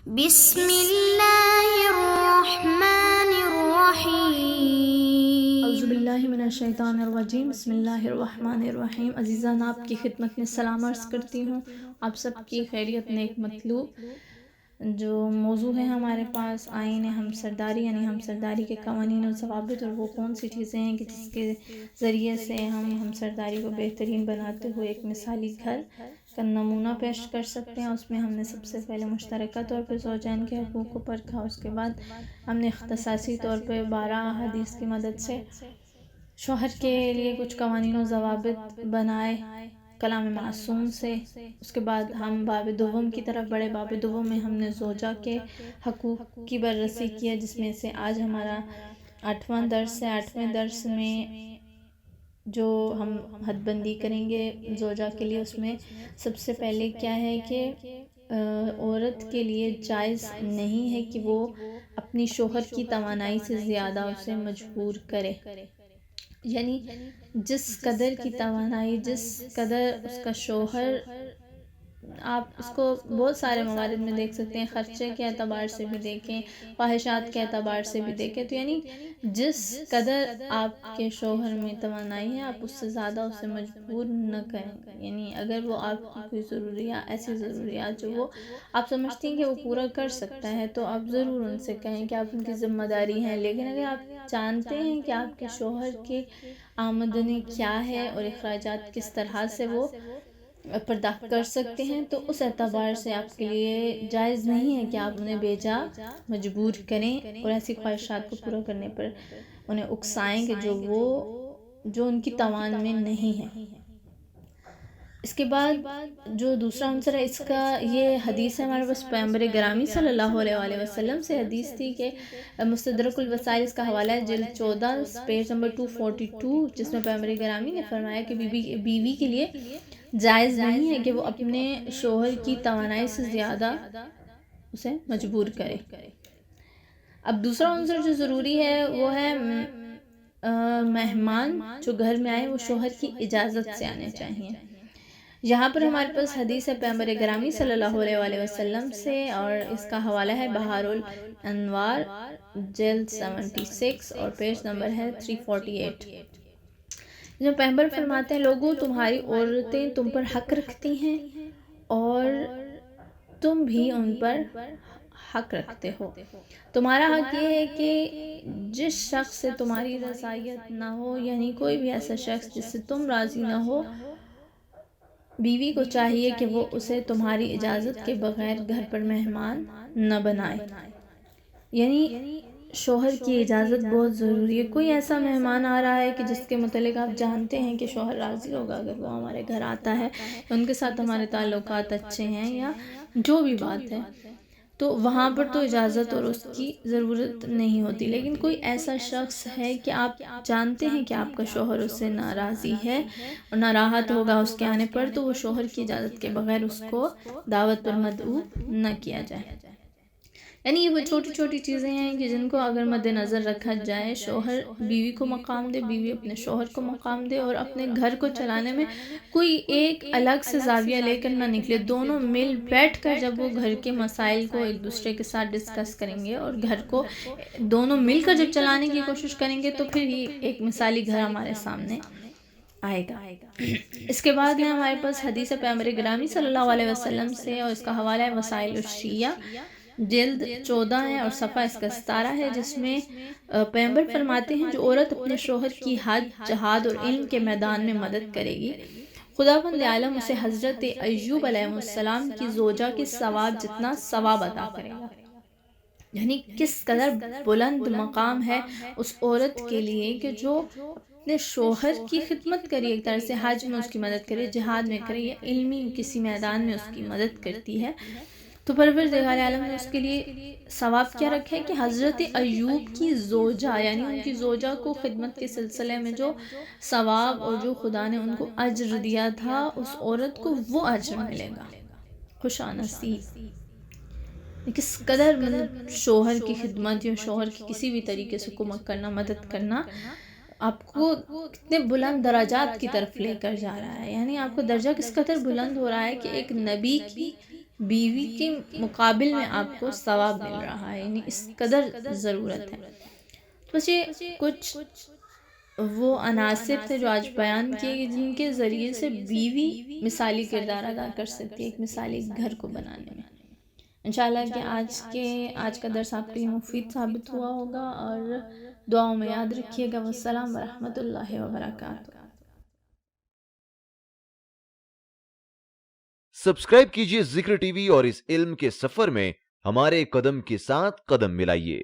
بسم اللہ الرحمن الرحیم۔ اعوذ باللہ من الشیطان الرجیم، بسم اللہ الرحمن الرحیم۔ عزیزان، آپ کی خدمت میں سلام عرض کرتی ہوں۔ آپ سب کی خیریت نیک مطلوب۔ جو موضوع ہے ہمارے پاس آئین ہم سرداری، یعنی ہم سرداری کے قوانین و ضوابط، اور وہ کون سی چیزیں ہیں کہ جس کے ذریعے سے ہم سرداری کو بہترین بناتے ہوئے ایک مثالی گھر کا نمونہ پیش کر سکتے ہیں۔ اس میں ہم نے سب سے پہلے مشترکہ طور پہ زوجین کے حقوق کو پرکھا، اس کے بعد ہم نے اختصاصی طور پہ 12 احادیث کی مدد سے شوہر کے لیے کچھ قوانین و ضوابط بنائے کلام معصوم سے۔ اس کے بعد ہم باب دوم کی طرف بڑھے۔ باب دوم میں ہم نے زوجہ کے حقوق کی بررسی کی ہے، جس میں سے آج ہمارا 8واں درس ہے۔ 8ویں درس میں جو ہم حد بندی کریں گے زوجہ کے لیے، اس میں سب سے پہلے کیا ہے کہ عورت کے لیے جائز نہیں ہے کہ وہ اپنی شوہر کی توانائی سے زیادہ اسے مجبور کرے، یعنی جس قدر کی توانائی، جس قدر اس کا شوہر، آپ اس کو بہت سارے موارد میں دیکھ سکتے ہیں، خرچے کے اعتبار سے بھی دیکھیں، خواہشات کے اعتبار سے بھی دیکھیں، تو یعنی جس قدر آپ کے شوہر میں توانائی ہے، آپ اس سے زیادہ اسے مجبور نہ کریں۔ یعنی اگر وہ آپ کی کوئی ضروریات، ایسی ضروریات جو وہ آپ سمجھتی ہیں کہ وہ پورا کر سکتا ہے، تو آپ ضرور ان سے کہیں کہ آپ ان کی ذمہ داری ہیں۔ لیکن اگر آپ جانتے ہیں کہ آپ کے شوہر کی آمدنی کیا ہے اور اخراجات کس طرح سے وہ پرداخت کر سکتے ہیں، تو اس اعتبار سے آپ کے لیے جائز نہیں ہے کہ آپ انہیں بیجا مجبور کریں اور ایسی خواہشات کو پورا کرنے پر انہیں اکسائیں کہ جو ان کی توان میں نہیں ہے۔ اس کے بعد جو دوسرا عنصر ہے اس کا، یہ حدیث ہے ہمارے پاس پیغمبر گرامی صلی اللہ علیہ وآلہ وسلم سے حدیث تھی کہ مستدرک الوسائل، اس کا حوالہ ہے جلد 14 پیج نمبر 242، جس میں پیغمبر گرامی نے فرمایا کہ بیوی کے لیے جائز نہیں ہے کہ وہ اپنے شوہر کی توانائی سے زیادہ اسے مجبور کرے۔ اب دوسرا عنصر جو ضروری ہے وہ ہے مہمان جو گھر میں آئے وہ شوہر کی اجازت سے آنے چاہیے۔ یہاں پر ہمارے پاس حدیث ہے پیغمبر گرامی صلی اللہ علیہ وآلہ وسلم سے، اور اس کا حوالہ ہے بہار الانوار جلد 76 اور پیج نمبر ہے 348، جو پیغمبر فرماتے ہیں، لوگوں تمہاری عورتیں تم پر حق رکھتی ہیں اور تم بھی ان پر حق رکھتے ہو۔ تمہارا حق یہ ہے کہ جس شخص سے تمہاری رضایت نہ ہو، یعنی کوئی بھی ایسا شخص جس سے تم راضی نہ ہو، بیوی کو چاہیے کہ وہ اسے تمہاری اجازت کے بغیر گھر پر مہمان نہ بنائے۔ یعنی شوہر کی اجازت بہت ضروری ہے۔ کوئی ایسا مہمان آ رہا ہے کہ جس کے متعلق آپ جانتے ہیں کہ شوہر راضی ہوگا اگر وہ ہمارے گھر آتا ہے، ان کے ساتھ ہمارے تعلقات اچھے ہیں یا جو بھی بات ہے، تو وہاں پر تو اجازت اور اس کی ضرورت نہیں ہوتی۔ لیکن کوئی ایسا شخص ہے کہ آپ جانتے ہیں کہ آپ کا شوہر اس سے ناراضی ہے اور ناراحت ہوگا اس کے آنے پر، تو وہ شوہر کی اجازت کے بغیر اس کو دعوت پر مدعو نہ کیا جائے۔ یعنی یہ وہ چھوٹی چھوٹی چیزیں ہیں کہ جن کو اگر مد نظر رکھا جائے، شوہر بیوی کو مقام دے، بیوی اپنے شوہر کو مقام دے، اور اپنے گھر کو چلانے میں کوئی ایک الگ سے زاویہ لے کر نہ نکلے۔ دونوں مل بیٹھ کر جب وہ گھر کے مسائل کو ایک دوسرے کے ساتھ ڈسکس کریں گے اور گھر کو دونوں مل کر جب چلانے کی کوشش کریں گے، تو پھر یہ ایک مثالی گھر ہمارے سامنے آئے گا۔ اس کے بعد ہے ہمارے پاس حدیث پیغمبر گرامی صلی اللہ علیہ وسلم سے، اور اس کا حوالہ ہے وسائل الشیعہ جلد 14 ہے اور صفحہ اس کا 17 ہے، جس میں پیغمبر فرماتے ہیں، جو عورت اپنے شوہر کی حج، جہاد اور علم کے میدان میں مدد کرے گی، خداوند عالم اسے حضرت ایوب علیہ السلام کی زوجہ کے ثواب جتنا ثواب عطا کرے گا۔ یعنی کس قدر بلند مقام ہے اس عورت کے لیے کہ جو اپنے شوہر کی خدمت کرے، ایک طرح سے حج میں اس کی مدد کرے، جہاد میں کرے یا علمی کسی میدان میں اس کی مدد کرتی ہے، تو پروردگار عالم نے اس کے لیے ثواب کیا رکھا ہے کہ حضرت ایوب کی زوجہ، یعنی ان کی زوجہ کو خدمت کے سلسلے میں جو ثواب اور جو خدا نے ان کو اجر دیا تھا، اس عورت کو وہ اجر ملے گا۔ خوش نصیب کس قدر شوہر کی خدمت یا شوہر کی کسی بھی طریقے سے کمک کرنا، مدد کرنا آپ کو کتنے بلند درجات کی طرف لے کر جا رہا ہے۔ یعنی آپ کا درجہ کس قدر بلند ہو رہا ہے کہ ایک نبی کی بیوی کے مقابل میں آپ کو ثواب مل رہا ہے، یعنی اس قدر ضرورت ہے۔ بس یہ کچھ وہ عناصر تھے جو آج بیان کیے گئے جن کے ذریعے سے بیوی مثالی کردار ادا کر سکتی ہے ایک مثالی گھر کو بنانے میں۔ انشاءاللہ کہ آج کا درس آپ کے لیے مفید ثابت ہوا ہوگا، اور دعاؤں میں یاد رکھیے گا۔ والسلام ورحمۃ اللہ وبرکاتہ۔ سبسکرائب کیجئے ذکر ٹی وی اور اس علم کے سفر میں ہمارے قدم کے ساتھ قدم ملائیے۔